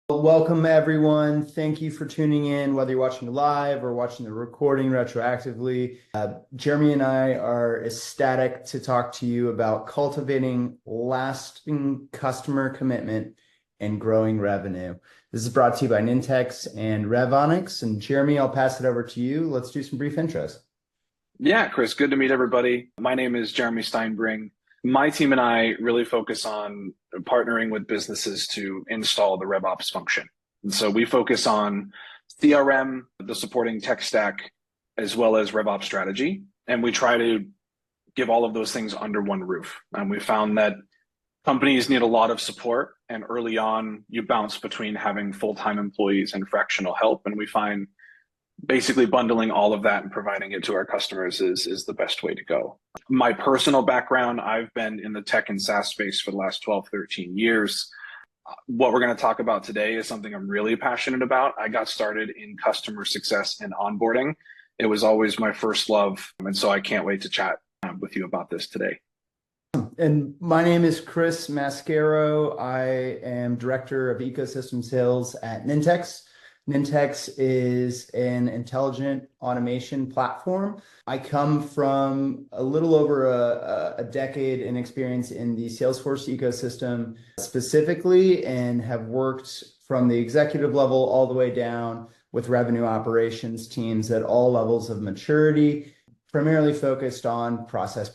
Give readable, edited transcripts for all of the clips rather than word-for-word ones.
Welcome, everyone. Thank you for tuning in, whether you're watching live or watching the recording retroactively. Jeremy and I are ecstatic to talk to you about cultivating lasting customer commitment and growing revenue. This is brought to you by Nintex and RevOnyx. And Jeremy, I'll pass it over to you. Let's do some brief intros. Yeah, Chris, good to meet everybody. My name is Jeremy Steinbring. My team and I really focus on partnering with businesses to install the RevOps function. And so we focus on CRM, the supporting tech stack, as well as RevOps strategy. And we try to give all of those things under one roof. And we found that companies need a lot of support. And early on, you bounce between having full-time employees and fractional help. And we find basically bundling all of that and providing it to our customers is the best way to go. My personal background, I've been in the tech and SaaS space for the last 12, 13 years. What we're going to talk about today is something I'm really passionate about. I got started in customer success and onboarding. It was always my first love. And so I can't wait to chat with you about this today. And my name is Chris Mascaro. I am Director of Ecosystem Sales at Nintex. Nintex is an intelligent automation platform. I come from a little over a decade in experience in the Salesforce ecosystem specifically, and have worked from the executive level all the way down with revenue operations teams at all levels of maturity, primarily focused on process.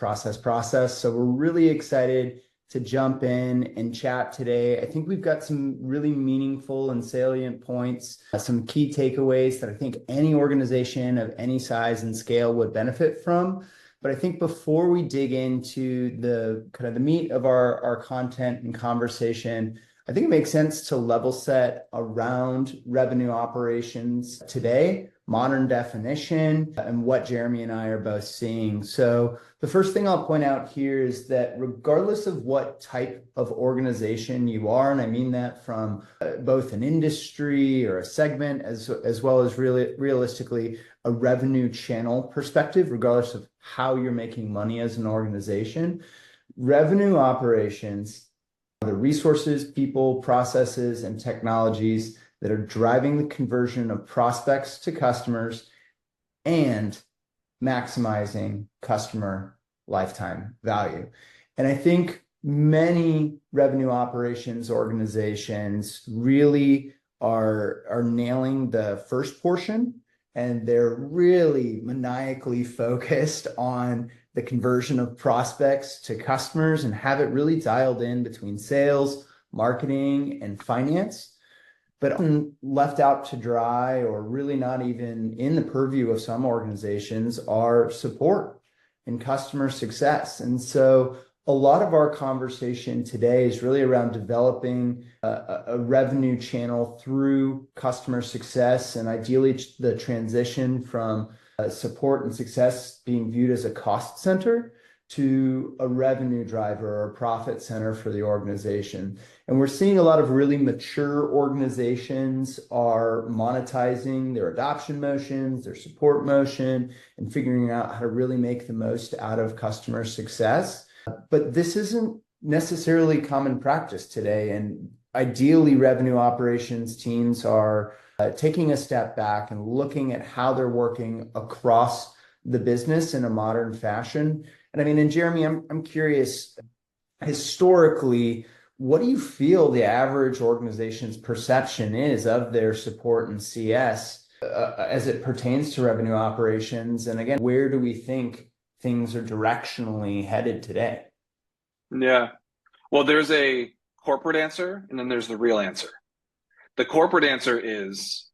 So we're really excited to jump in and chat today. I think we've got some really meaningful and salient points, some key takeaways that I think any organization of any size and scale would benefit from. But I think before we dig into the kind of the meat of our content and conversation, I think it makes sense to level set around revenue operations today, modern definition, and what Jeremy and I are both seeing. So the first thing I'll point out here is that regardless of what type of organization you are, and I mean that from both an industry or a segment, as well as really realistically a revenue channel perspective, regardless of how you're making money as an organization, revenue operations, the resources, people, processes, and technologies that are driving the conversion of prospects to customers and maximizing customer lifetime value. And I think many revenue operations organizations really are nailing the first portion, and they're really maniacally focused on the conversion of prospects to customers and have it really dialed in between sales, marketing, and finance. But often left out to dry, or really not even in the purview of some organizations, are support and customer success. And so a lot of our conversation today is really around developing a revenue channel through customer success, and ideally the transition from support and success being viewed as a cost center to a revenue driver or profit center for the organization. And we're seeing a lot of really mature organizations are monetizing their adoption motions, their support motion, and figuring out how to really make the most out of customer success. But this isn't necessarily common practice today. And ideally, revenue operations teams are taking a step back and looking at how they're working across the business in a modern fashion. And I mean, and Jeremy, I'm curious, historically, what do you feel the average organization's perception is of their support and CS as it pertains to revenue operations? And again, where do we think things are directionally headed today? Yeah. Well, there's a corporate answer, and then there's the real answer. The corporate answer is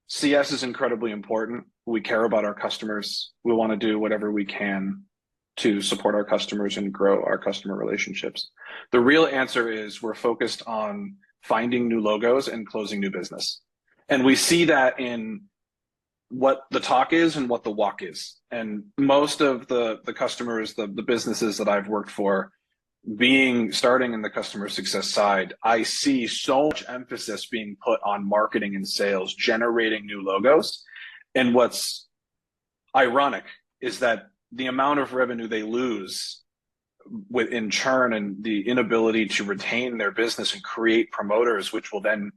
CS is incredibly important. We care about our customers. We want to do whatever we can to support our customers and grow our customer relationships. The real answer is we're focused on finding new logos and closing new business. And we see that in what the talk is and what the walk is. And most of the customers, the businesses that I've worked for, starting in the customer success side, I see so much emphasis being put on marketing and sales, generating new logos. And what's ironic is that the amount of revenue they lose within churn and the inability to retain their business and create promoters, which will then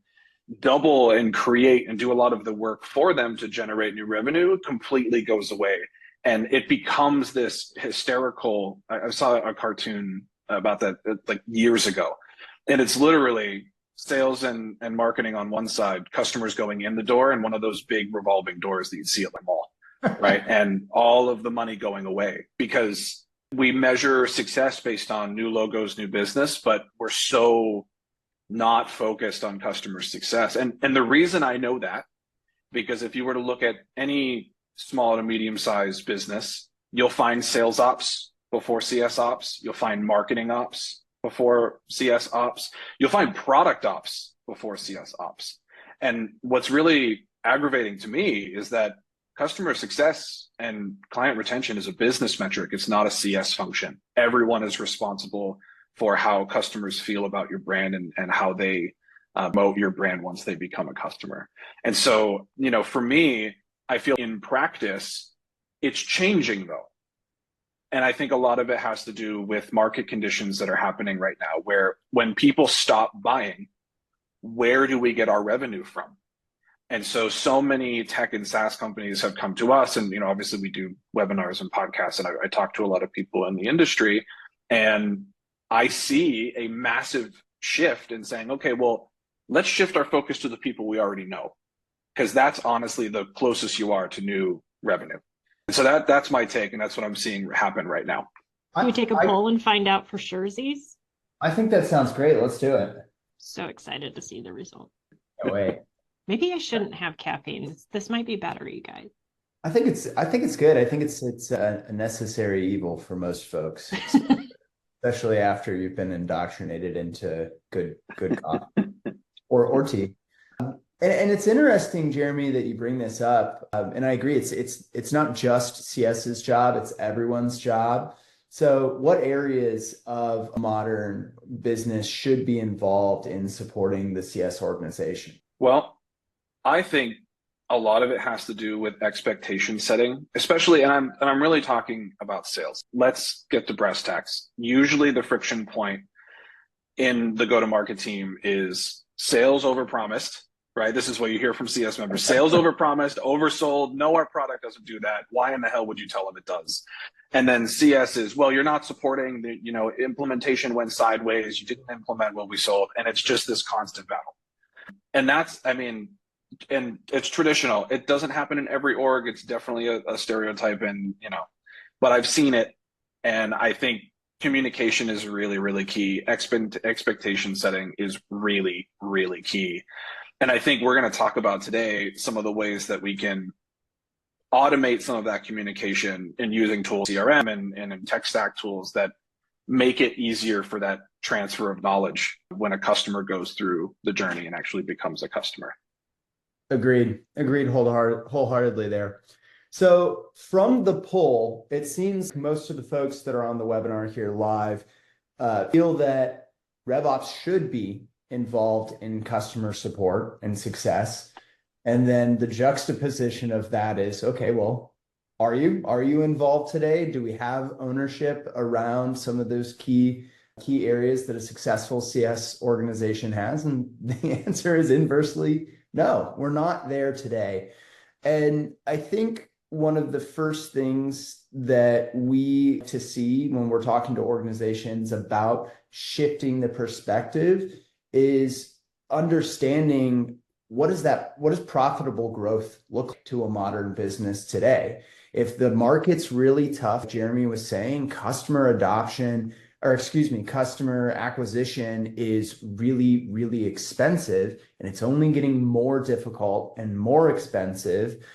double and create and do a lot of the work for them to generate new revenue completely goes away. And it becomes this hysterical. I saw a cartoon about that like years ago. And it's literally sales and marketing on one side, customers going in the door, and one of those big revolving doors that you see at the mall, right? And all of the money going away because we measure success based on new logos, new business, but we're so not focused on customer success. And the reason I know that, because if you were to look at any small to medium sized business, you'll find sales ops before CS ops. You'll find marketing ops before CS ops. You'll find product ops before CS ops. And what's really aggravating to me is that customer success and client retention is a business metric. It's not a CS function. Everyone is responsible for how customers feel about your brand and how they promote your brand once they become a customer. And so, for me, I feel in practice, it's changing though. And I think a lot of it has to do with market conditions that are happening right now, where when people stop buying, where do we get our revenue from? And so many tech and SaaS companies have come to us, and obviously we do webinars and podcasts, and I talk to a lot of people in the industry, and I see a massive shift in saying, okay, well, let's shift our focus to the people we already know, because that's honestly the closest you are to new revenue. And so that's my take, and that's what I'm seeing happen right now. Can we take a poll and find out for surezies? I think that sounds great. Let's do it. So excited to see the result. No way. Maybe I shouldn't have caffeine. This might be better, you guys. I think it's good. I think it's a necessary evil for most folks, especially after you've been indoctrinated into good coffee or tea. And it's interesting, Jeremy, that you bring this up. And I agree. It's not just CS's job; it's everyone's job. So, what areas of a modern business should be involved in supporting the CS organization? Well, I think a lot of it has to do with expectation setting, especially, and I'm really talking about sales. Let's get to brass tacks. Usually the friction point in the go-to-market team is sales overpromised, right? This is what you hear from CS members. Sales overpromised, oversold. No, our product doesn't do that. Why in the hell would you tell them it does? And then CS is, well, you're not supporting the, implementation went sideways. You didn't implement what we sold. And it's just this constant battle. And and it's traditional. It doesn't happen in every org. It's definitely a stereotype, and but I've seen it, and I think communication is really, really key. Expectation setting is really, really key. And I think we're going to talk about today some of the ways that we can automate some of that communication in using tools, CRM and tech stack tools that make it easier for that transfer of knowledge when a customer goes through the journey and actually becomes a customer. Agreed wholeheartedly there. So from the poll, it seems most of the folks that are on the webinar here live feel that RevOps should be involved in customer support and success. And then the juxtaposition of that is, okay, well, are you involved today? Do we have ownership around some of those key areas that a successful CS organization has? And the answer is inversely no, we're not there today. And I think one of the first things that we to see when we're talking to organizations about shifting the perspective is understanding what does profitable growth look like to a modern business today? If the market's really tough, Jeremy was saying, customer acquisition is really, really expensive, and it's only getting more difficult and more expensive.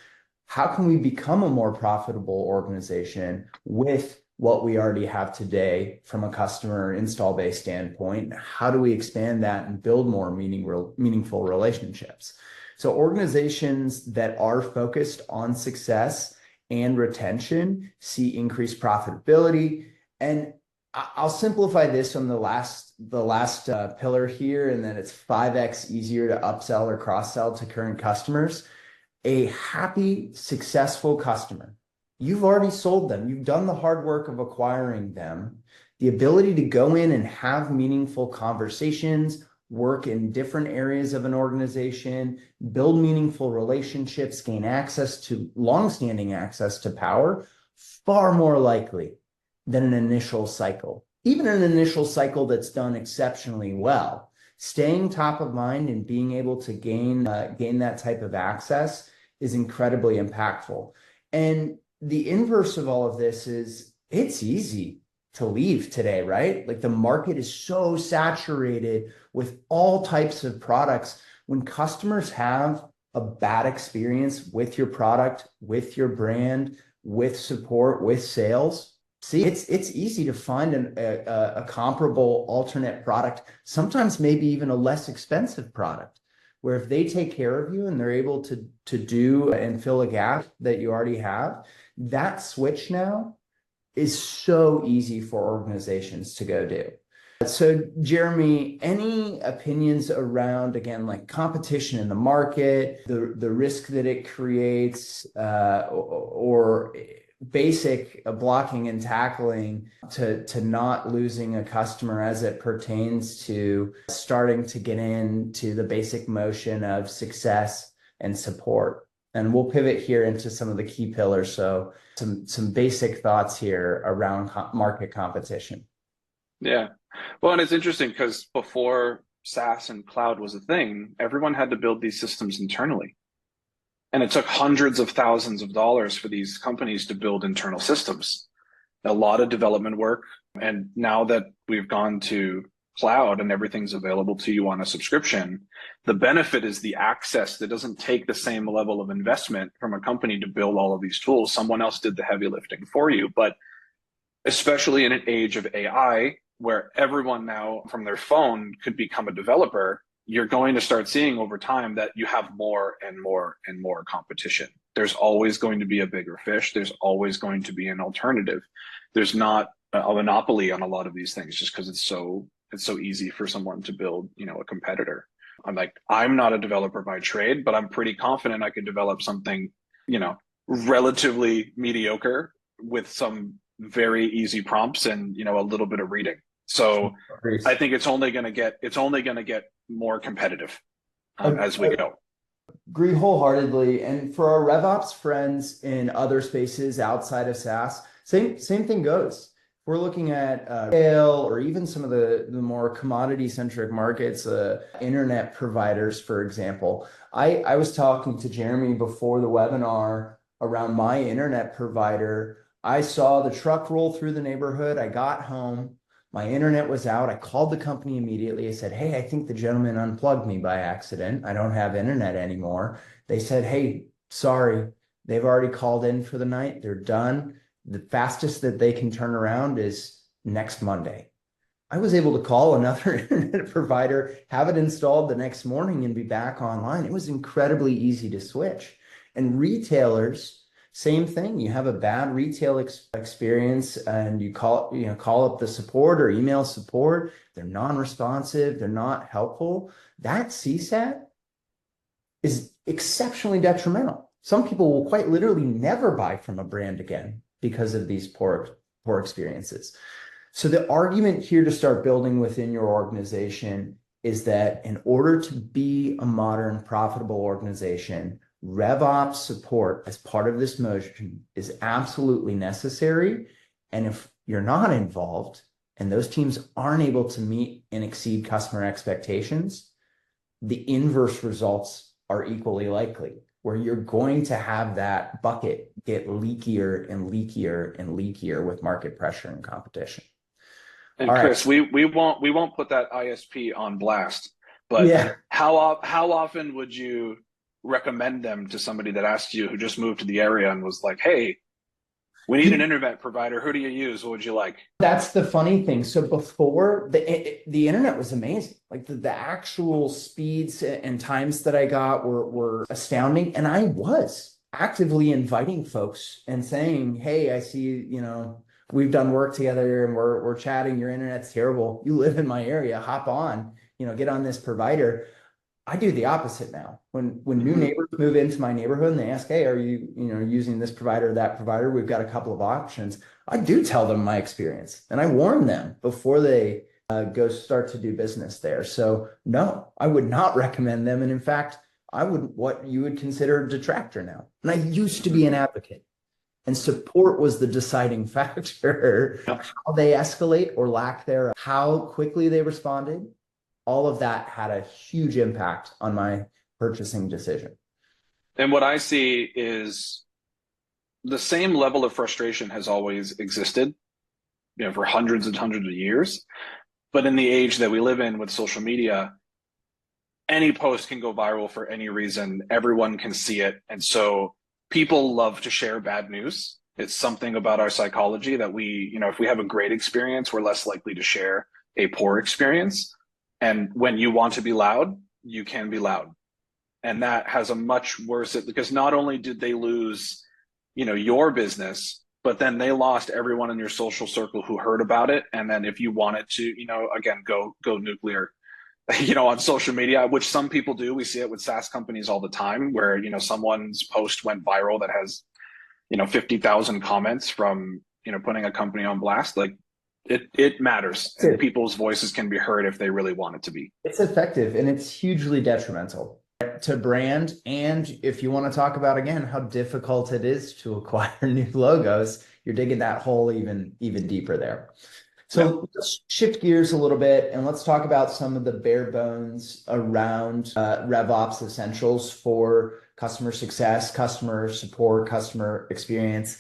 How can we become a more profitable organization with what we already have today from a customer install base standpoint? How do we expand that and build more meaningful relationships? So organizations that are focused on success and retention see increased profitability. And I'll simplify this on the last pillar here, and then it's 5x easier to upsell or cross-sell to current customers. A happy, successful customer, you've already sold them. You've done the hard work of acquiring them. The ability to go in and have meaningful conversations, work in different areas of an organization, build meaningful relationships, gain access to longstanding access to power, far more likely than an initial cycle. Even an initial cycle that's done exceptionally well, staying top of mind and being able to gain that type of access is incredibly impactful. And the inverse of all of this is it's easy to leave today, right? Like the market is so saturated with all types of products. When customers have a bad experience with your product, with your brand, with support, with sales, see, it's easy to find a comparable alternate product, sometimes maybe even a less expensive product, where if they take care of you and they're able to do and fill a gap that you already have, that switch now is so easy for organizations to go do. So Jeremy, any opinions around, again, like competition in the market, the risk that it creates, or basic blocking and tackling to not losing a customer as it pertains to starting to get into the basic motion of success and support? And we'll pivot here into some of the key pillars. So some basic thoughts here around market competition. Yeah. Well, and it's interesting because before SaaS and cloud was a thing, everyone had to build these systems internally. And it took hundreds of thousands of dollars for these companies to build internal systems. A lot of development work. And now that we've gone to cloud and everything's available to you on a subscription, the benefit is the access that doesn't take the same level of investment from a company to build all of these tools. Someone else did the heavy lifting for you. But especially in an age of AI, where everyone now from their phone could become a developer, you're going to start seeing over time that you have more and more and more competition. There's always going to be a bigger fish. There's always going to be an alternative. There's not a monopoly on a lot of these things just because it's so easy for someone to build, a competitor. I'm not a developer by trade, but I'm pretty confident I could develop something, relatively mediocre with some very easy prompts and, a little bit of reading. So I think it's only going to get more competitive as we go. Agree wholeheartedly. And for our RevOps friends in other spaces outside of SaaS, same thing goes. We're looking at retail or even some of the more commodity centric markets, internet providers, for example. I was talking to Jeremy before the webinar around my internet provider. I saw the truck roll through the neighborhood. I got home. My internet was out. I called the company immediately. I said, hey, I think the gentleman unplugged me by accident. I don't have internet anymore. They said, hey, sorry, they've already called in for the night. They're done. The fastest that they can turn around is next Monday. I was able to call another internet provider, have it installed the next morning and be back online. It was incredibly easy to switch. And retailers, same thing. You have a bad retail experience and you call up the support or email support. They're non-responsive. They're not helpful. That CSAT is exceptionally detrimental. Some people will quite literally never buy from a brand again because of these poor experiences. So the argument here to start building within your organization is that in order to be a modern, profitable organization, RevOps support as part of this motion is absolutely necessary. And if you're not involved and those teams aren't able to meet and exceed customer expectations, the inverse results are equally likely, where you're going to have that bucket get leakier and leakier and leakier with market pressure and competition. And all Chris, right. we won't put that ISP on blast, but yeah. How often would you recommend them to somebody that asked you who just moved to the area and was like, hey, we need an internet provider. Who do you use? What would you like? That's the funny thing. So before the internet was amazing. Like the actual speeds and times that I got were astounding. And I was actively inviting folks and saying, hey, I see, we've done work together and we're chatting. Your internet's terrible. You live in my area. Hop on, get on this provider. I do the opposite now. When new neighbors move into my neighborhood and they ask, hey, are you using this provider or that provider? We've got a couple of options. I do tell them my experience and I warn them before they go start to do business there. So no, I would not recommend them. And in fact, I would what you would consider a detractor now. And I used to be an advocate. And support was the deciding factor. Yep. How they escalate or lack thereof, how quickly they responded, all of that had a huge impact on my purchasing decision. And what I see is the same level of frustration has always existed, for hundreds and hundreds of years. But in the age that we live in with social media, any post can go viral for any reason. Everyone can see it. And so people love to share bad news. It's something about our psychology that if we have a great experience, we're less likely to share a poor experience. And when you want to be loud, you can be loud. And that has a much worse, because not only did they lose, your business, but then they lost everyone in your social circle who heard about it. And then if you wanted to, again, go nuclear, on social media, which some people do. We see it with SaaS companies all the time where, someone's post went viral that has, 50,000 comments from, putting a company on blast. Like it matters. And people's voices can be heard if they really want it to be. It's effective and it's hugely detrimental to brand. And if you want to talk about, again, how difficult it is to acquire new logos, you're digging that hole even deeper there. So let's shift gears a little bit and let's talk about some of the bare bones around RevOps essentials for customer success, customer support, customer experience.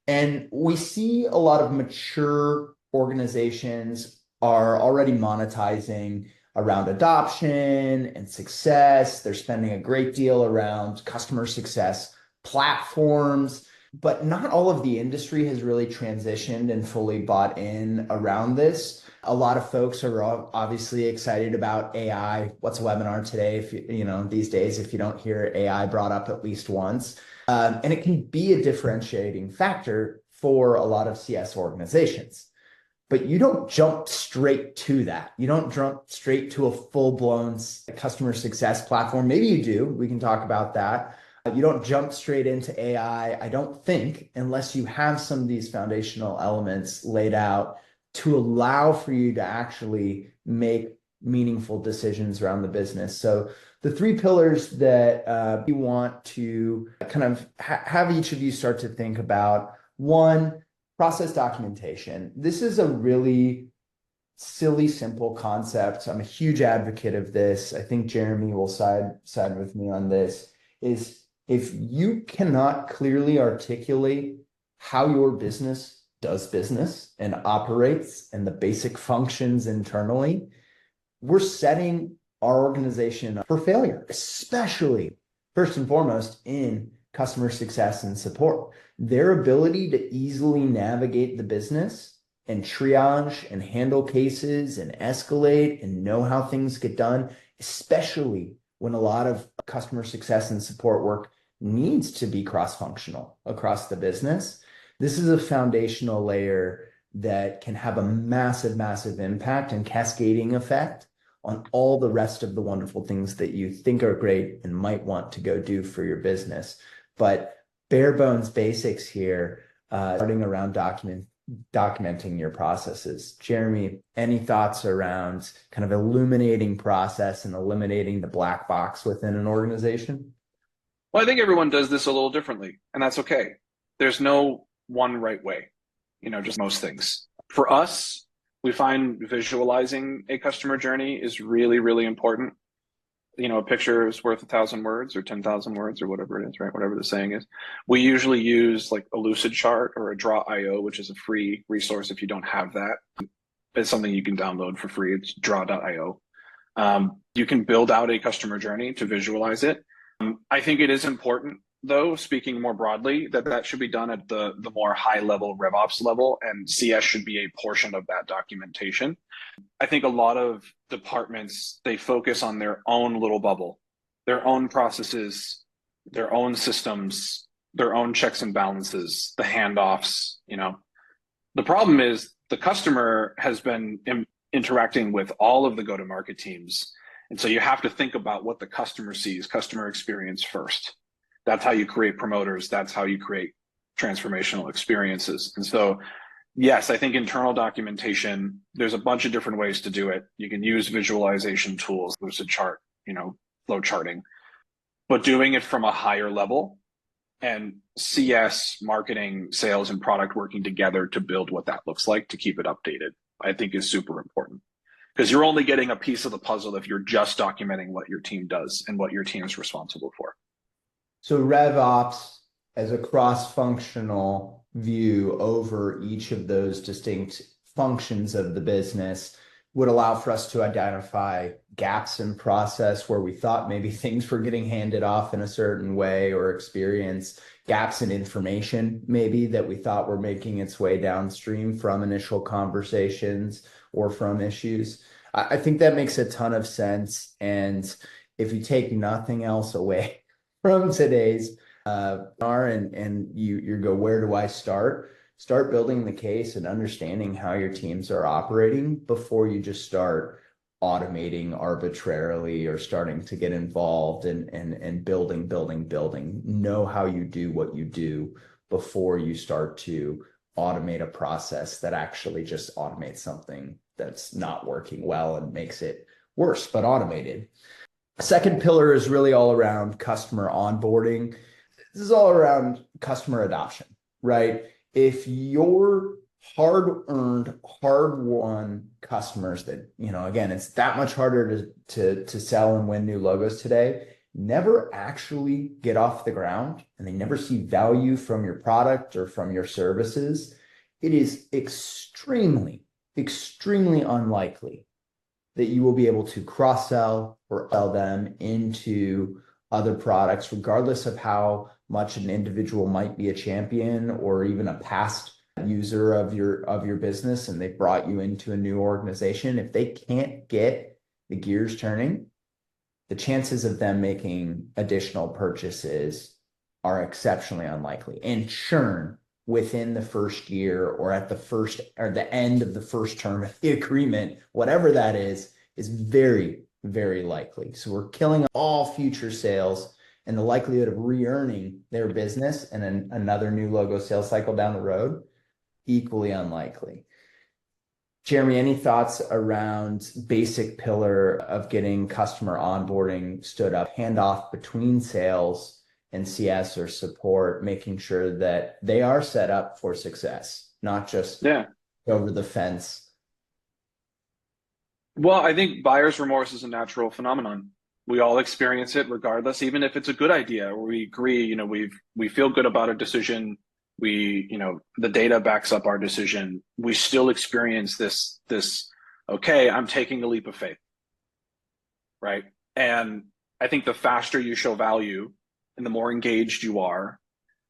And we see a lot of mature organizations are already monetizing around adoption and success. They're spending a great deal around customer success platforms. But not all of the industry has really transitioned and fully bought in around this. A lot of folks are obviously excited about AI. What's a webinar today? If these days, if you don't hear AI brought up at least once, and it can be a differentiating factor for a lot of CS organizations. But you don't jump straight to that. You don't jump straight to a full-blown customer success platform. Maybe you do. We can talk about that. You don't jump straight into AI, I don't think, unless you have some of these foundational elements laid out to allow for you to actually make meaningful decisions around the business. So the three pillars that we want to kind of have each of you start to think about. One, process documentation. This is a really silly, simple concept. I'm a huge advocate of this. I think Jeremy will side with me on this. Is if you cannot clearly articulate how your business does business and operates and the basic functions internally, we're setting our organization up for failure, especially first and foremost in customer success and support. Their ability to easily navigate the business and triage and handle cases and escalate and know how things get done, especially when a lot of customer success and support work needs to be cross-functional across the business. This is a foundational layer that can have a massive, massive impact and cascading effect on all the rest of the wonderful things that you think are great and might want to go do for your business. But bare bones basics here, starting around documenting your processes. Jeremy, any thoughts around kind of illuminating process and eliminating the black box within an organization? Well, I think everyone does this a little differently, and that's okay. There's no one right way, just most things. For us, we find visualizing a customer journey is really, really important. A picture is worth 1,000 words or 10,000 words or whatever it is, right? Whatever the saying is. We usually use like a Lucid chart or a Draw.io, which is a free resource if you don't have that. It's something you can download for free. It's Draw.io. You can build out a customer journey to visualize it. I think it is important, though, speaking more broadly, that should be done at the more high-level RevOps level, and CS should be a portion of that documentation. I think a lot of departments, they focus on their own little bubble, their own processes, their own systems, their own checks and balances, the handoffs. The problem is the customer has been interacting with all of the go-to-market teams. And so you have to think about what the customer sees, customer experience first. That's how you create promoters. That's how you create transformational experiences. And so Yes, I think internal documentation, there's a bunch of different ways to do it. You can use visualization tools. There's a chart, flow charting, but doing it from a higher level and CS, marketing, sales, and product working together to build what that looks like to keep it updated, I think is super important. Because you're only getting a piece of the puzzle if you're just documenting what your team does and what your team is responsible for. So RevOps as a cross-functional view over each of those distinct functions of the business would allow for us to identify gaps in process where we thought maybe things were getting handed off in a certain way, or experience gaps in information maybe that we thought were making its way downstream from initial conversations or from issues. I think that makes a ton of sense. And if you take nothing else away from today's and you go, where do I start? Start building the case and understanding how your teams are operating before you just start automating arbitrarily or starting to get involved and building. Know how you do what you do before you start to automate a process that actually just automates something that's not working well and makes it worse, but automated. Second pillar is really all around customer onboarding. This is all around customer adoption, right? If your hard-earned, hard-won customers that, again, it's that much harder to sell and win new logos today, never actually get off the ground and they never see value from your product or from your services, it is extremely, extremely unlikely that you will be able to cross-sell or sell them into other products, regardless of how much an individual might be a champion or even a past user of your business and they brought you into a new organization. If they can't get the gears turning, the chances of them making additional purchases are exceptionally unlikely. And churn within the first year or at the end of the first term of the agreement, whatever that is very, very likely. So we're killing all future sales, and the likelihood of re-earning their business and another new logo sales cycle down the road, equally unlikely. Jeremy, any thoughts around basic pillar of getting customer onboarding stood up, handoff between sales and CS or support, making sure that they are set up for success, not just over the fence? Well, I think buyer's remorse is a natural phenomenon. We all experience it regardless, even if it's a good idea or we agree, we feel good about a decision. The data backs up our decision. We still experience this, okay, I'm taking a leap of faith, right? And I think the faster you show value and the more engaged you are,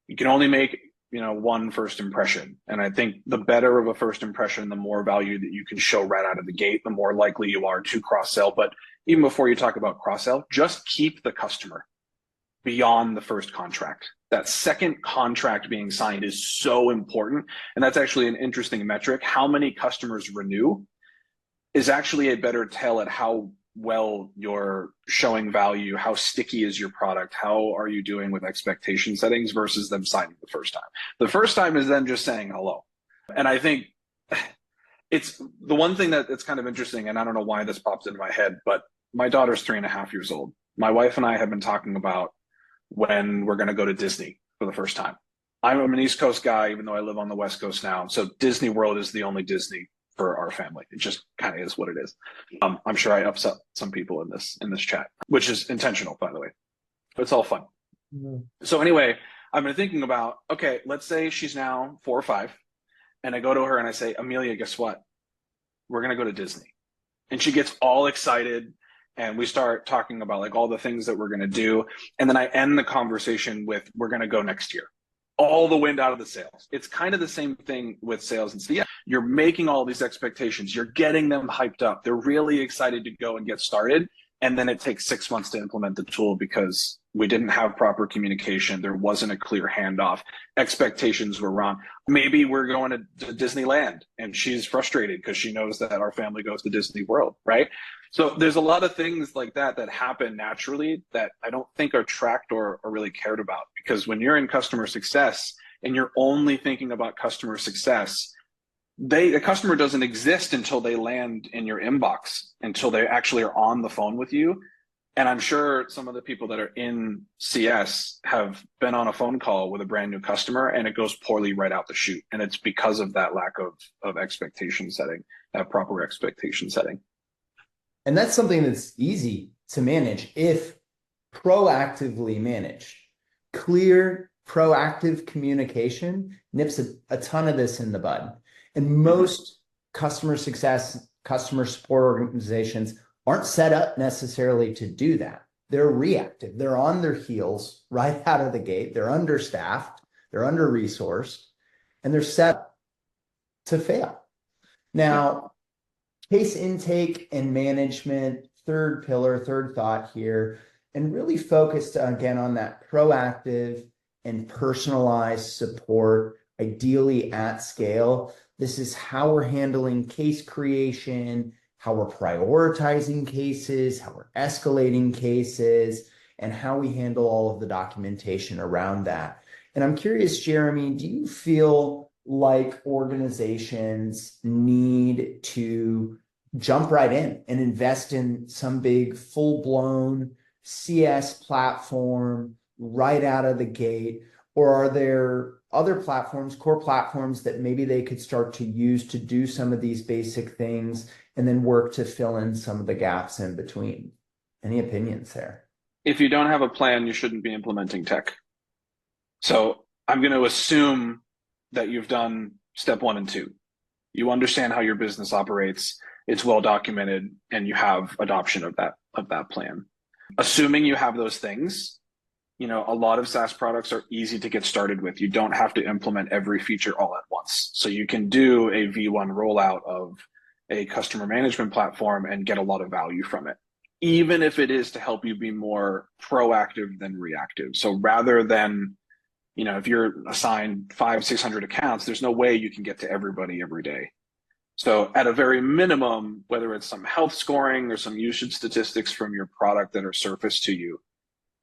you can only make, one first impression. And I think the better of a first impression, the more value that you can show right out of the gate, the more likely you are to cross-sell. But even before you talk about cross-sell, just keep the customer beyond the first contract. That second contract being signed is so important. And that's actually an interesting metric. How many customers renew is actually a better tell at how well you're showing value, how sticky is your product, how are you doing with expectation settings versus them signing the first time. The first time is them just saying hello. And I think it's the one thing it's kind of interesting, and I don't know why this popped into my head, but my daughter's 3.5 years old. My wife and I have been talking about when we're going to go to Disney for the first time. I'm an East Coast guy, even though I live on the West Coast now. So Disney World is the only Disney for our family. It just kind of is what it is. I'm sure I upset some people in this chat, which is intentional, by the way. But it's all fun. Mm-hmm. So anyway, I've been thinking about, okay, let's say she's now 4 or 5, and I go to her and I say, Amelia, guess what? We're going to go to Disney. And she gets all excited. And we start talking about like all the things that we're going to do. And then I end the conversation with, we're going to go next year. All the wind out of the sails. It's kind of the same thing with sales and CS. You're making all these expectations. You're getting them hyped up. They're really excited to go and get started. And then it takes 6 months to implement the tool because we didn't have proper communication. There wasn't a clear handoff. Expectations were wrong. Maybe we're going to Disneyland and she's frustrated because she knows that our family goes to Disney World, right? So there's a lot of things like that happen naturally that I don't think are tracked or really cared about, because when you're in customer success and you're only thinking about customer success, a customer doesn't exist until they land in your inbox, until they actually are on the phone with you. And I'm sure some of the people that are in CS have been on a phone call with a brand new customer and it goes poorly right out the chute. And it's because of that lack of expectation setting, that proper expectation setting. And that's something that's easy to manage if proactively managed. Clear, proactive communication nips a ton of this in the bud. And most customer success, customer support organizations aren't set up necessarily to do that. They're reactive. They're on their heels right out of the gate. They're understaffed. They're under-resourced, and they're set up to fail. Now, case intake and management, third pillar, third thought here, and really focused again on that proactive and personalized support, ideally at scale. This is how we're handling case creation, how we're prioritizing cases, how we're escalating cases, and how we handle all of the documentation around that. And I'm curious, Jeremy, do you feel like organizations need to jump right in and invest in some big full-blown CS platform right out of the gate? Or are there other platforms, core platforms that maybe they could start to use to do some of these basic things and then work to fill in some of the gaps in between? Any opinions there? If you don't have a plan, you shouldn't be implementing tech. So I'm going to assume that you've done step 1 and 2. You understand how your business operates, it's well documented, and you have adoption of that plan. Assuming you have those things, a lot of SaaS products are easy to get started with. You don't have to implement every feature all at once. So you can do a V1 rollout of a customer management platform and get a lot of value from it, even if it is to help you be more proactive than reactive. So rather than, if you're assigned 500-600 accounts, there's no way you can get to everybody every day. So at a very minimum, whether it's some health scoring or some usage statistics from your product that are surfaced to you,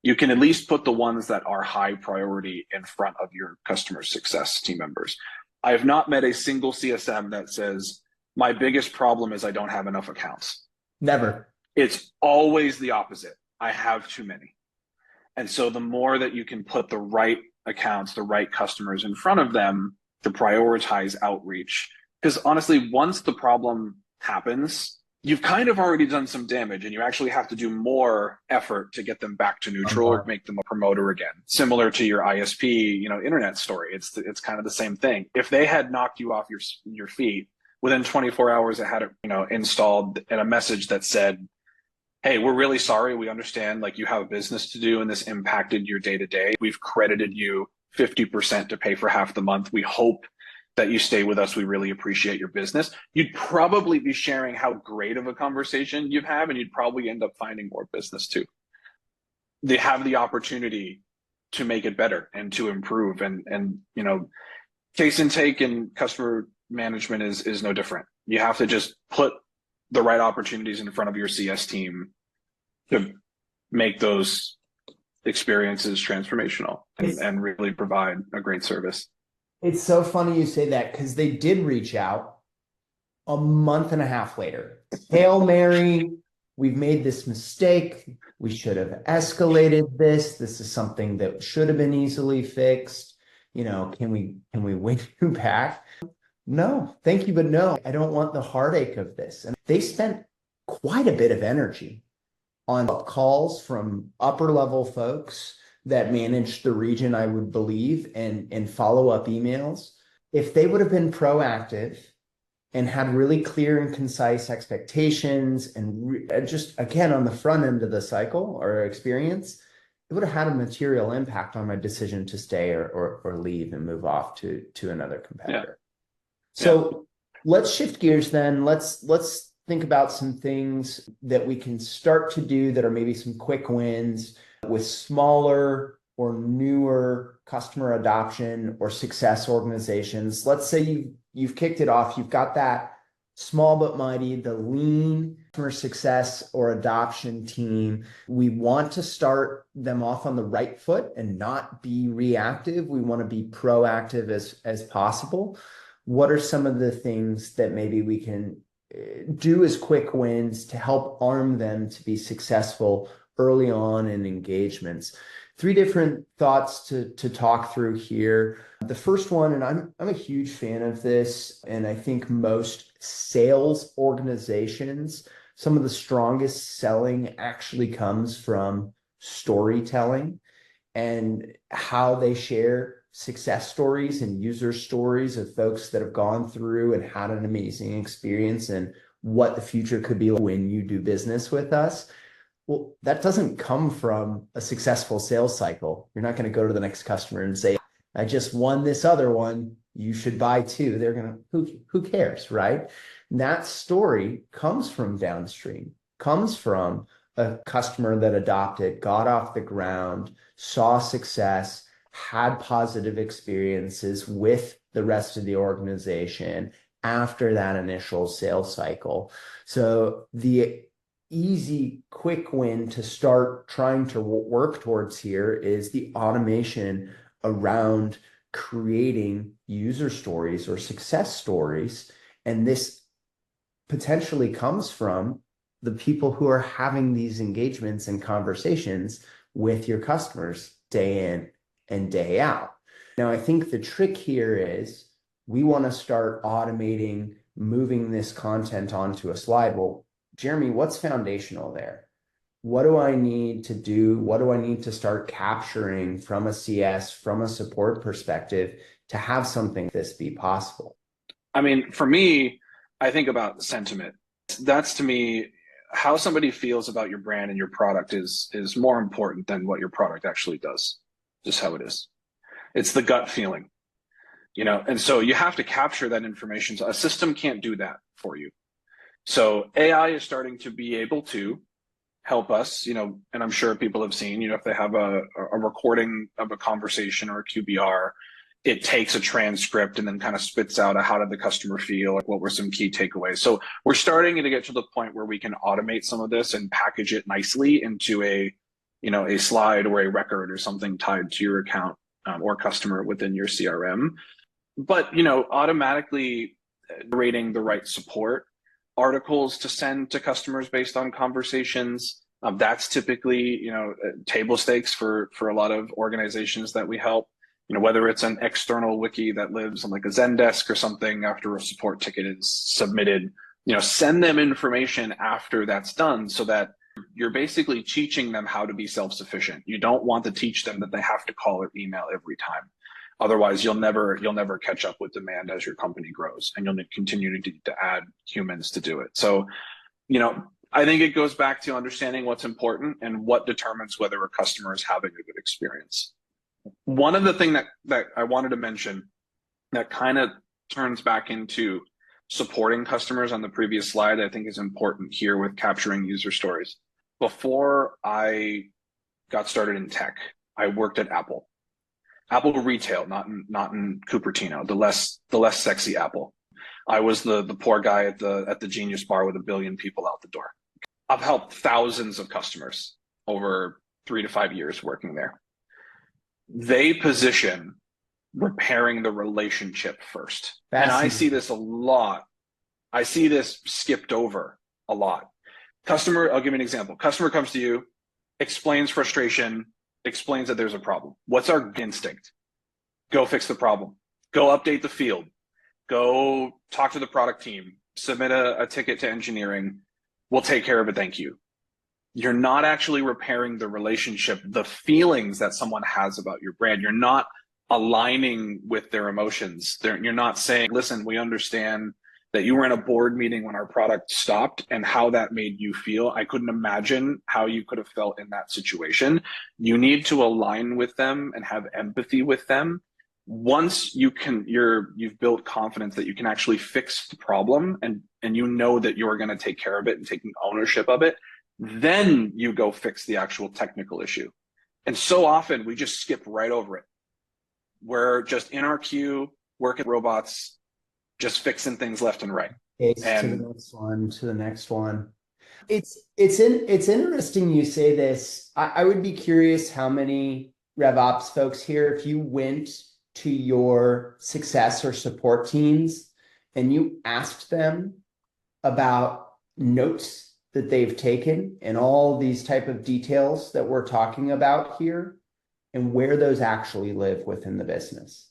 you can at least put the ones that are high priority in front of your customer success team members. I have not met a single CSM that says, my biggest problem is I don't have enough accounts. Never. It's always the opposite. I have too many. And so the more that you can put the right accounts, the right customers in front of them to prioritize outreach, because honestly, once the problem happens, you've kind of already done some damage and you actually have to do more effort to get them back to neutral or make them a promoter again. Similar to your ISP, internet story. It's kind of the same thing. If they had knocked you off your feet, within 24 hours, it had it, installed and a message that said, hey, we're really sorry. We understand you have business to do and this impacted your day to day. We've credited you 50% to pay for half the month. We hope that you stay with us. We really appreciate your business. You'd probably be sharing how great of a conversation you've had, and you'd probably end up finding more business too. They have the opportunity to make it better and to improve. And case intake and customer management is no different. You have to just put the right opportunities in front of your CS team to make those experiences transformational and really provide a great service. It's so funny you say that because they did reach out a month and a half later. Hail Mary, we've made this mistake. We should have escalated this. This is something that should have been easily fixed. Can we win you back? No, thank you, but no, I don't want the heartache of this. And they spent quite a bit of energy on calls from upper level folks that managed the region, I would believe, and follow-up emails. If they would have been proactive and had really clear and concise expectations and just, again, on the front end of the cycle or experience, it would have had a material impact on my decision to stay or leave and move off to another competitor. So let's shift gears then. Let's think about some things that we can start to do that are maybe some quick wins with smaller or newer customer adoption or success organizations. Let's say you've kicked it off. You've got that small but mighty, the lean customer success or adoption team. We want to start them off on the right foot and not be reactive. We want to be proactive as possible. what are some of the things that maybe we can do as quick wins to help arm them to be successful early on in engagements? Three different thoughts to talk through here. The first one, and I'm a huge fan of this, and I think most sales organizations, some of the strongest selling actually comes from storytelling and how they share success stories and user stories of folks that have gone through and had an amazing experience and what the future could be like when you do business with us. Well, that doesn't come from a successful sales cycle. You're not going to go to the next customer and say, I just won this other one, you should buy two. They're going to, who cares, right? And that story comes from downstream, comes from a customer that adopted, got off the ground, saw success, had positive experiences with the rest of the organization after that initial sales cycle. So the easy, quick win to start trying to work towards here is the automation around creating user stories or success stories. And this potentially comes from the people who are having these engagements and conversations with your customers day in and day out. Now, I think the trick here is we want to start automating, moving this content onto a slide. Well, Jeremy, what's foundational there? What do I need to do? What do I need to start capturing from a CS, from a support perspective to have something like this be possible? I mean, for me, I think about sentiment. That's, to me, how somebody feels about your brand and your product is more important than what your product actually does. Just how it is. It's the gut feeling, and so you have to capture that information. So a system can't do that for you. So AI is starting to be able to help us, and I'm sure people have seen, if they have a recording of a conversation or a QBR, it takes a transcript and then kind of spits out how did the customer feel, like what were some key takeaways. So we're starting to get to the point where we can automate some of this and package it nicely into a slide or a record or something tied to your account or customer within your CRM. But, automatically generating the right support articles to send to customers based on conversations. That's typically, table stakes for a lot of organizations that we help. Whether it's an external wiki that lives on like a Zendesk or something after a support ticket is submitted, send them information after that's done so that you're basically teaching them how to be self-sufficient. You don't want to teach them that they have to call or email every time. Otherwise, you'll never catch up with demand as your company grows, and you'll continue to add humans to do it. So, I think it goes back to understanding what's important and what determines whether a customer is having a good experience. One of the things that I wanted to mention that kind of turns back into supporting customers on the previous slide, I think is important here with capturing user stories. Before I got started in tech, I worked at Apple retail, not in Cupertino, the less sexy Apple. I was the poor guy at the Genius Bar with 1 billion people out the door. I've helped thousands of customers over 3 to 5 years working there. They position repairing the relationship first. And I see this a lot. I see this skipped over a lot. Customer, I'll give you an example. Customer comes to you, explains frustration, explains that there's a problem. What's our instinct? Go fix the problem. Go update the field. Go talk to the product team. Submit a ticket to engineering. We'll take care of it. Thank you. You're not actually repairing the relationship, the feelings that someone has about your brand. You're not aligning with their emotions. You're not saying, listen, we understand that you were in a board meeting when our product stopped and how that made you feel. I couldn't imagine how you could have felt in that situation. You need to align with them and have empathy with them. Once you've built confidence that you can actually fix the problem and that you're going to take care of it and taking ownership of it, then you go fix the actual technical issue. And so often we just skip right over it. We're just in our queue, working robots, just fixing things left and right. To the next one. It's interesting you say this. I would be curious how many RevOps folks here, if you went to your success or support teams and you asked them about notes that they've taken and all these type of details that we're talking about here and where those actually live within the business.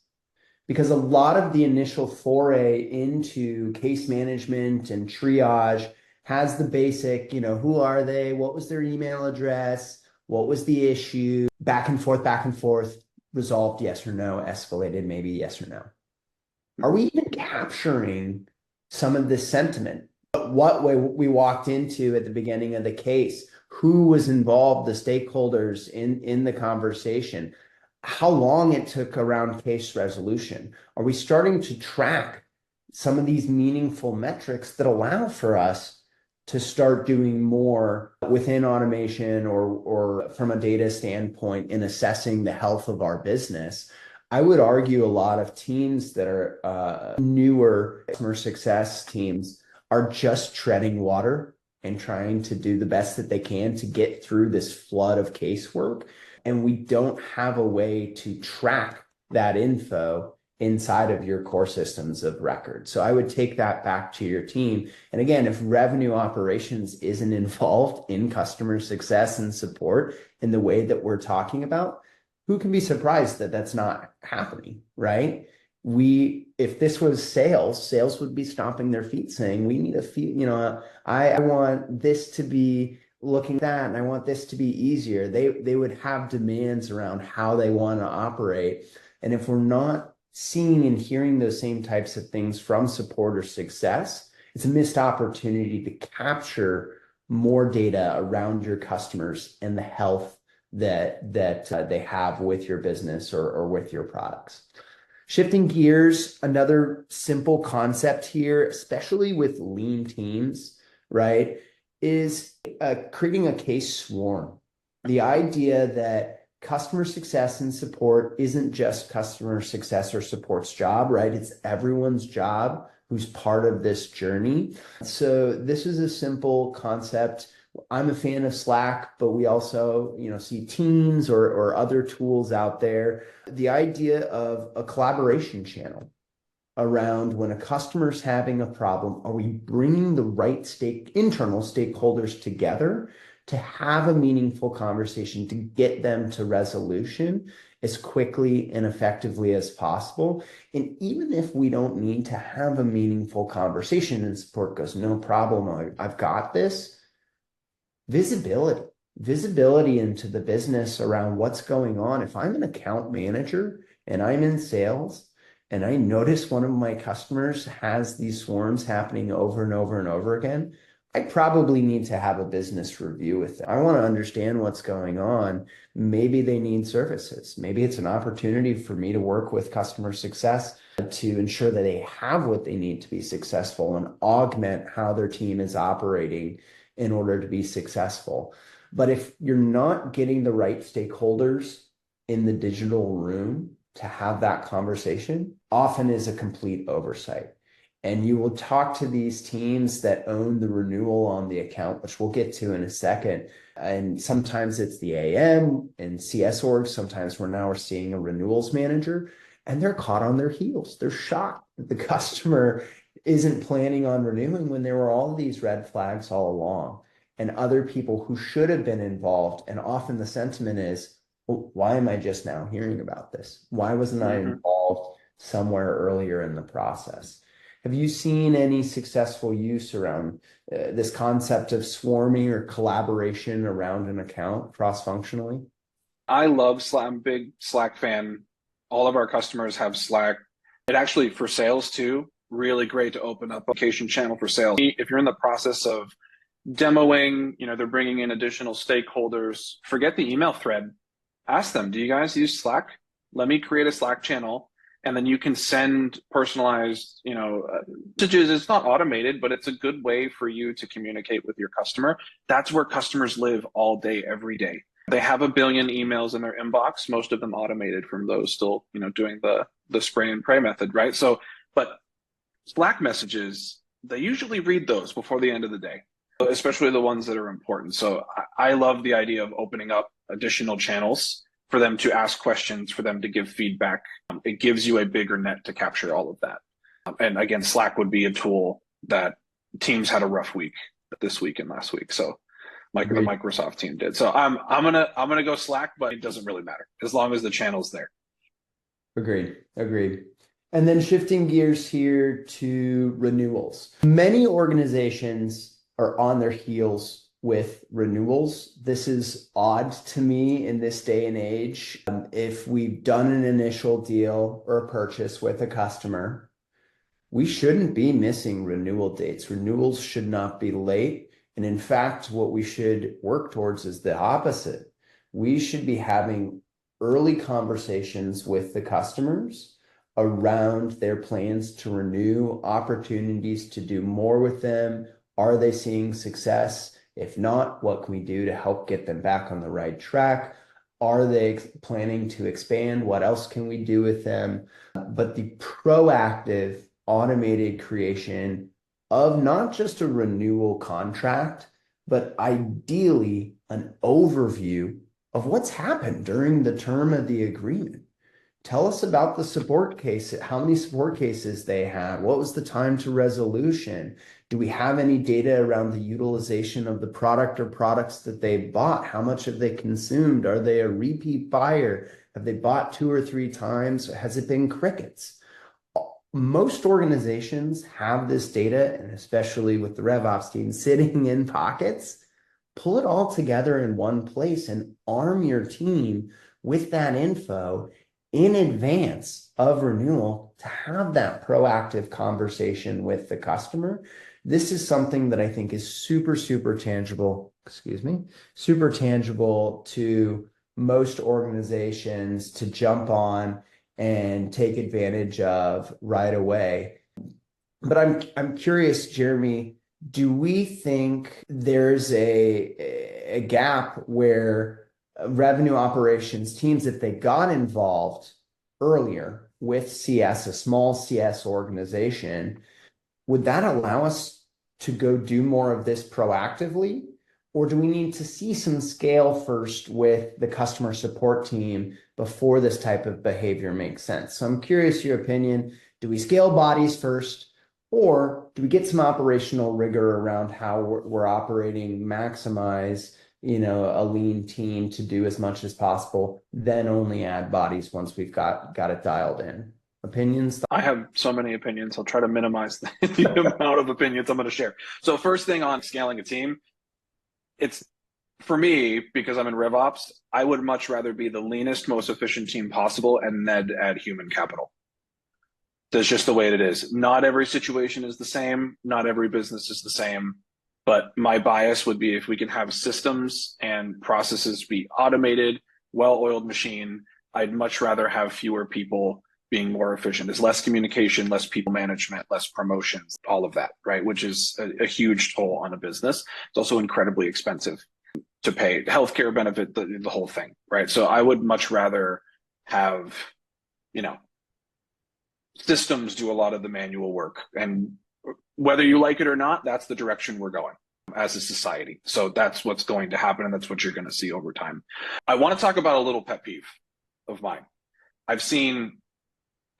Because a lot of the initial foray into case management and triage has the basic, who are they? What was their email address? What was the issue? Back and forth, resolved yes or no, escalated maybe yes or no. Are we even capturing some of this sentiment? What way we walked into at the beginning of the case? Who was involved, the stakeholders in the conversation? How long it took around case resolution? Are we starting to track some of these meaningful metrics that allow for us to start doing more within automation or from a data standpoint in assessing the health of our business? I would argue a lot of teams that are newer customer success teams are just treading water and trying to do the best that they can to get through this flood of casework. And we don't have a way to track that info inside of your core systems of record. So I would take that back to your team. And again, if revenue operations isn't involved in customer success and support in the way that we're talking about, who can be surprised that that's not happening, right? If this was sales would be stomping their feet saying, we need a fee, I want this to be looking at that, and I want this to be easier. They would have demands around how they want to operate. And if we're not seeing and hearing those same types of things from support or success, it's a missed opportunity to capture more data around your customers and the health that they have with your business or with your products. Shifting gears, another simple concept here, especially with lean teams, right, is creating a case swarm. The idea that customer success and support isn't just customer success or support's job, right? It's everyone's job who's part of this journey. So this is a simple concept. I'm a fan of Slack, but we also, see Teams or other tools out there. The idea of a collaboration channel around when a customer's having a problem, are we bringing the right internal stakeholders together to have a meaningful conversation to get them to resolution as quickly and effectively as possible? And even if we don't need to have a meaningful conversation and support goes, no problem, I've got this. Visibility into the business around what's going on. If I'm an account manager and I'm in sales and I notice one of my customers has these swarms happening over and over and over again, I probably need to have a business review with them. I want to understand what's going on. Maybe they need services. Maybe it's an opportunity for me to work with customer success to ensure that they have what they need to be successful and augment how their team is operating in order to be successful. But if you're not getting the right stakeholders in the digital room to have that conversation, often is a complete oversight. And you will talk to these teams that own the renewal on the account, which we'll get to in a second. And sometimes it's the AM and CS orgs. Sometimes we're seeing a renewals manager, and they're caught on their heels. They're shocked that the customer isn't planning on renewing when there were all these red flags all along, and other people who should have been involved. And often the sentiment is, well, why am I just now hearing about this? Why wasn't I involved somewhere earlier in the process? Have you seen any successful use around this concept of swarming or collaboration around an account cross-functionally? I love Slack. I'm a big Slack fan. All of our customers have Slack. It actually, for sales too, really great to open up a communication channel for sales. If you're in the process of demoing, they're bringing in additional stakeholders, forget the email thread. Ask them, do you guys use Slack? Let me create a Slack channel, and then you can send personalized, messages. It's not automated, but it's a good way for you to communicate with your customer. That's where customers live all day, every day. They have a billion emails in their inbox, most of them automated from those still, doing the spray and pray method, right? So, but Slack messages, they usually read those before the end of the day, especially the ones that are important. So I love the idea of opening up additional channels for them to ask questions, for them to give feedback. It gives you a bigger net to capture all of that. And again, Slack would be a tool that teams had a rough week this week and last week. So the Microsoft team did. So I'm gonna go Slack, but it doesn't really matter as long as the channel's there. Agreed. And then shifting gears here to renewals. Many organizations are on their heels with renewals. This is odd to me in this day and age. If we've done an initial deal or a purchase with a customer, we shouldn't be missing renewal dates. Renewals should not be late. And in fact, what we should work towards is the opposite. We should be having early conversations with the customers around their plans to renew, opportunities to do more with them. Are they seeing success? If not, what can we do to help get them back on the right track? Are they planning to expand? What else can we do with them? But the proactive automated creation of not just a renewal contract, but ideally an overview of what's happened during the term of the agreement. Tell us about the support case, how many support cases they had, what was the time to resolution? Do we have any data around the utilization of the product or products that they bought? How much have they consumed? Are they a repeat buyer? Have they bought 2 or 3 times? Has it been crickets? Most organizations have this data, and especially with the RevOps team sitting in pockets. Pull it all together in one place and arm your team with that info in advance of renewal to have that proactive conversation with the customer. This is something that I think is super tangible, super tangible to most organizations to jump on and take advantage of right away. But I'm curious, Jeremy, do we think there's a gap where revenue operations teams, if they got involved earlier with CS, a small CS organization, would that allow us to go do more of this proactively? Or do we need to see some scale first with the customer support team before this type of behavior makes sense? So I'm curious your opinion. Do we scale bodies first? Or do we get some operational rigor around how we're operating, maximize, a lean team to do as much as possible, then only add bodies once we've got it dialed in? Opinions? I have so many opinions. I'll try to minimize the amount of opinions I'm going to share. So first thing on scaling a team, it's for me, because I'm in RevOps, I would much rather be the leanest, most efficient team possible and then add human capital. That's just the way it is. Not every situation is the same. Not every business is the same. But my bias would be if we can have systems and processes be automated, well-oiled machine, I'd much rather have fewer people being more efficient. There's less communication, less people management, less promotions, all of that, right? Which is a huge toll on a business. It's also incredibly expensive to pay. Healthcare benefit, the whole thing, right? So I would much rather have, systems do a lot of the manual work. And whether you like it or not, that's the direction we're going as a society. So that's what's going to happen, and that's what you're going to see over time. I want to talk about a little pet peeve of mine. I've seen,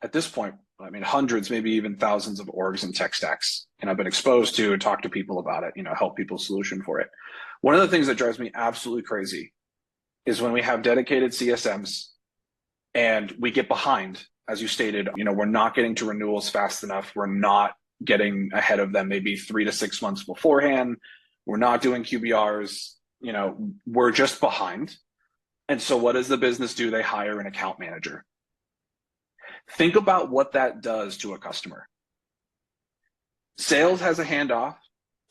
at this point, hundreds, maybe even thousands of orgs and tech stacks, and I've been exposed to and talked to people about it, help people solution for it. One of the things that drives me absolutely crazy is when we have dedicated CSMs and we get behind, as you stated, we're not getting to renewals fast enough. We're not getting ahead of them maybe 3 to 6 months beforehand. We're not doing QBRs, we're just behind. And so what does the business do? They hire an account manager. Think about what that does to a customer. Sales has a handoff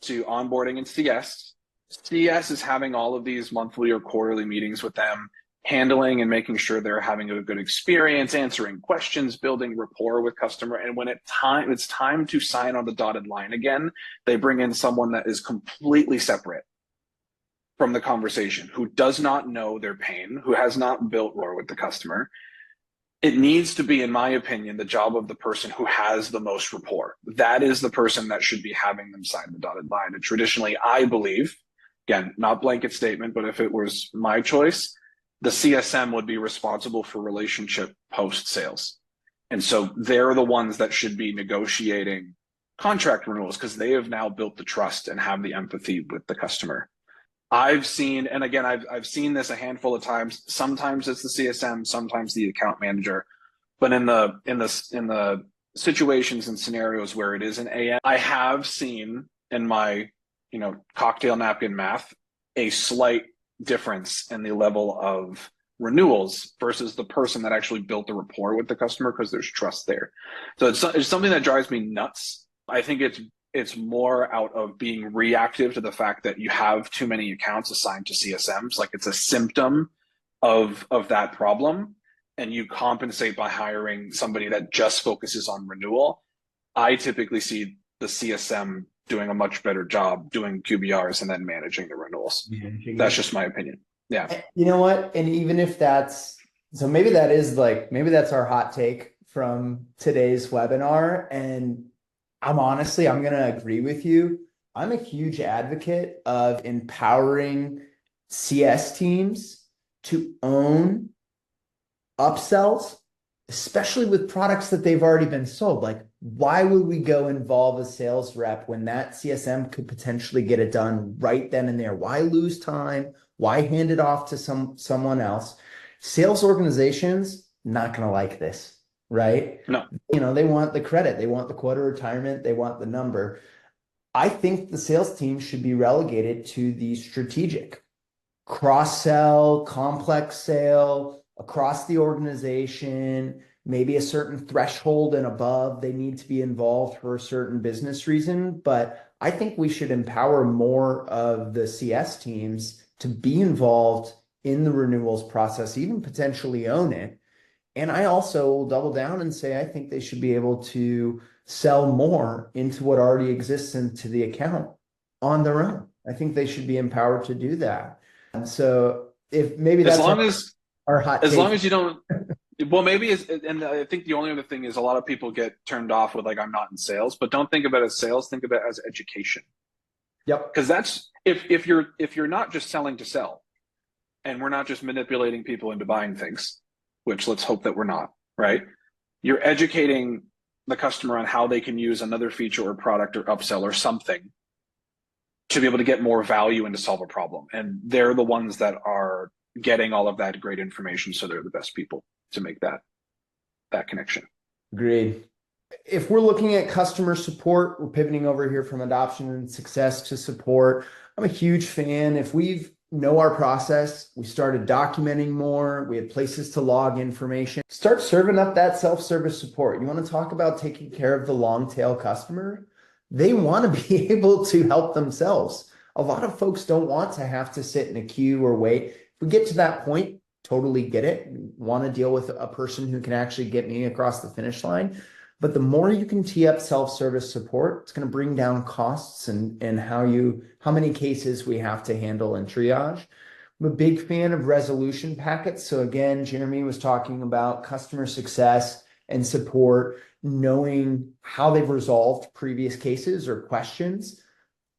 to onboarding and CS. CS is having all of these monthly or quarterly meetings with them, handling and making sure they're having a good experience, answering questions, building rapport with customer. And when it's time to sign on the dotted line again, they bring in someone that is completely separate from the conversation, who does not know their pain, who has not built rapport with the customer. It needs to be, in my opinion, the job of the person who has the most rapport. That is the person that should be having them sign the dotted line. And traditionally, I believe, again, not blanket statement, but if it was my choice, the CSM would be responsible for relationship post sales. And so they're the ones that should be negotiating contract renewals because they have now built the trust and have the empathy with the customer. I've seen, and again, I've seen this a handful of times. Sometimes it's the CSM, sometimes the account manager. But in the situations and scenarios where it is an AM, I have seen in my, cocktail napkin math, a slight difference in the level of renewals versus the person that actually built the rapport with the customer because there's trust there. So it's something that drives me nuts. I think it's more out of being reactive to the fact that you have too many accounts assigned to CSMs. Like it's a symptom of that problem, and you compensate by hiring somebody that just focuses on renewal. I typically see the CSM doing a much better job doing QBRs and then managing the renewals. That's just my opinion. Yeah. You know what? And even if so maybe that's our hot take from today's webinar. And I'm going to agree with you. I'm a huge advocate of empowering CS teams to own upsells, especially with products that they've already been sold. Like, why would we go involve a sales rep when that CSM could potentially get it done right then and there? Why lose time? Why hand it off to someone else? Sales organizations, not going to like this, right? No. They want the credit. They want the quota retirement. They want the number. I think the sales team should be relegated to the strategic cross-sell, complex sale across the organization, maybe a certain threshold and above. They need to be involved for a certain business reason. But I think we should empower more of the CS teams to be involved in the renewals process, even potentially own it. And I also will double down and say, I think they should be able to sell more into what already exists into the account on their own. I think they should be empowered to do that. And so if maybe that's our hot take. As long as you don't, well, and I think the only other thing is a lot of people get turned off with like, I'm not in sales, but don't think of it as sales, think of it as education. Yep. Because that's, if you're not just selling to sell, and we're not just manipulating people into buying things, which let's hope that we're not, right? You're educating the customer on how they can use another feature or product or upsell or something to be able to get more value and to solve a problem. And they're the ones that are getting all of that great information. So they're the best people to make that connection. Agreed. If we're looking at customer support, we're pivoting over here from adoption and success to support. I'm a huge fan. If we know our process, we started documenting more, we had places to log information, start serving up that self-service support. You want to talk about taking care of the long tail customer? They want to be able to help themselves. A lot of folks don't want to have to sit in a queue or wait. If we get to that point, totally get it. Want to deal with a person who can actually get me across the finish line. But the more you can tee up self-service support, it's going to bring down costs and how many cases we have to handle and triage. I'm a big fan of resolution packets. So again, Jeremy was talking about customer success and support, knowing how they've resolved previous cases or questions.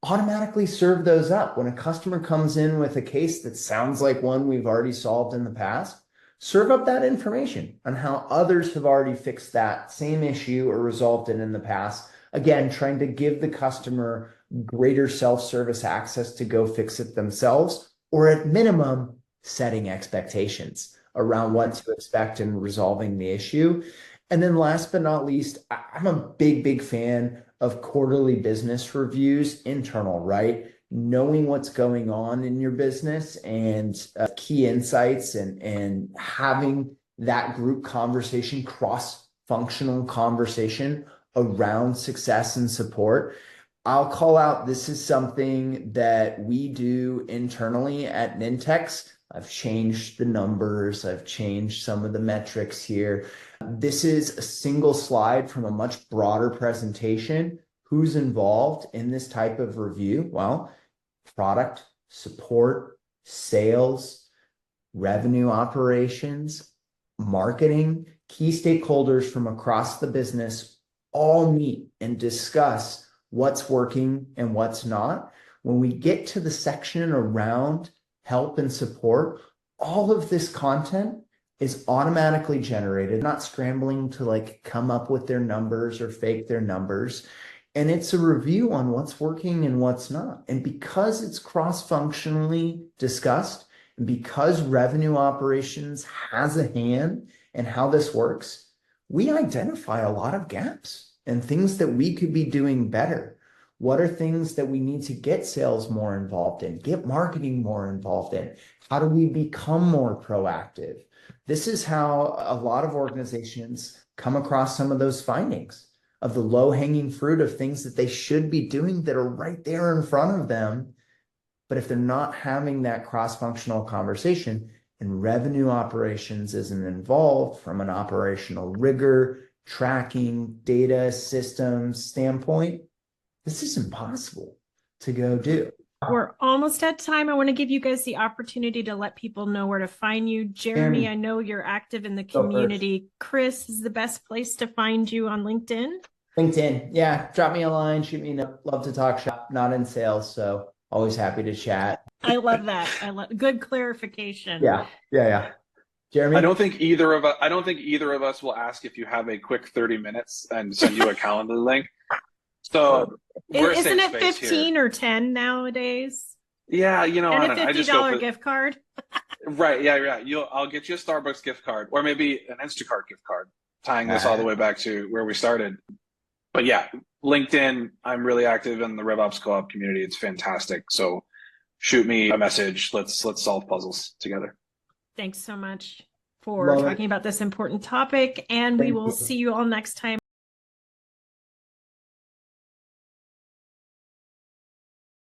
Automatically serve those up. When a customer comes in with a case that sounds like one we've already solved in the past, serve up that information on how others have already fixed that same issue or resolved it in the past. Again, trying to give the customer greater self-service access to go fix it themselves, or at minimum, setting expectations around what to expect in resolving the issue. And then last but not least, I'm a big fan of quarterly business reviews, internal, right? Knowing what's going on in your business and key insights and having that group conversation, cross-functional conversation around success and support. I'll call out, this is something that we do internally at Nintex. I've changed the numbers. I've changed some of the metrics here. This is a single slide from a much broader presentation. Who's involved in this type of review? Well, product, support, sales, revenue operations, marketing, key stakeholders from across the business all meet and discuss what's working and what's not. When we get to the section around help and support, all of this content is automatically generated, not scrambling to like come up with their numbers or fake their numbers. And it's a review on what's working and what's not. And because it's cross-functionally discussed, and because revenue operations has a hand in how this works, we identify a lot of gaps and things that we could be doing better. What are things that we need to get sales more involved in, get marketing more involved in? How do we become more proactive? This is how a lot of organizations come across some of those findings of the low-hanging fruit of things that they should be doing that are right there in front of them. But if they're not having that cross-functional conversation and revenue operations isn't involved from an operational rigor, tracking, data, systems standpoint, this is impossible to go do. We're almost at time. I want to give you guys the opportunity to let people know where to find you. Jeremy, I know you're active in the community. Chris, is the best place to find you on LinkedIn? LinkedIn. Yeah. Drop me a line, shoot me a note. Love to talk shop, not in sales. So always happy to chat. I love that. I love good clarification. Yeah. Jeremy? I don't think either of us will ask if you have a quick 30 minutes and send you a calendar link. So isn't it 15 or 10 nowadays? Yeah, you know, and a $50 gift card. Right, yeah. I'll get you a Starbucks gift card, or maybe an Instacart gift card, tying this all the way back to where we started. But yeah, LinkedIn, I'm really active in the RevOps Co-op community. It's fantastic. So shoot me a message. Let's solve puzzles together. Thanks so much for talking about this important topic, and we will see you all next time.